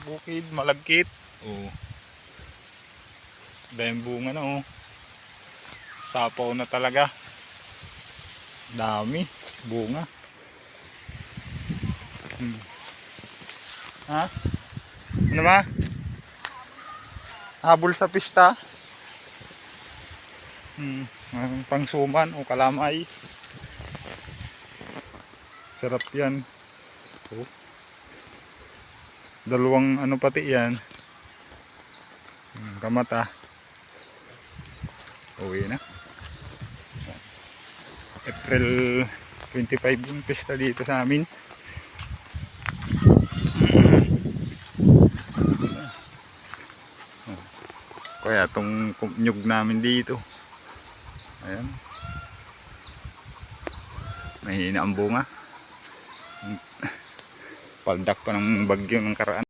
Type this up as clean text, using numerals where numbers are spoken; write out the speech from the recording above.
bukid, malagkit. Oh. Dahil bunga na oh. Sapaw na talaga. Dami bunga. Ha? Ano ba? Habol sa pista. Pangsuman o kalamay. Sarap yan. Oh. Dalawang ano pati yan. Kamata. Uwi na. April 25 yung pista dito sa amin. Kaya itong nyug namin dito. Ayan. Mahina ang bunga. Paldak pa ng bagyo ng karaan.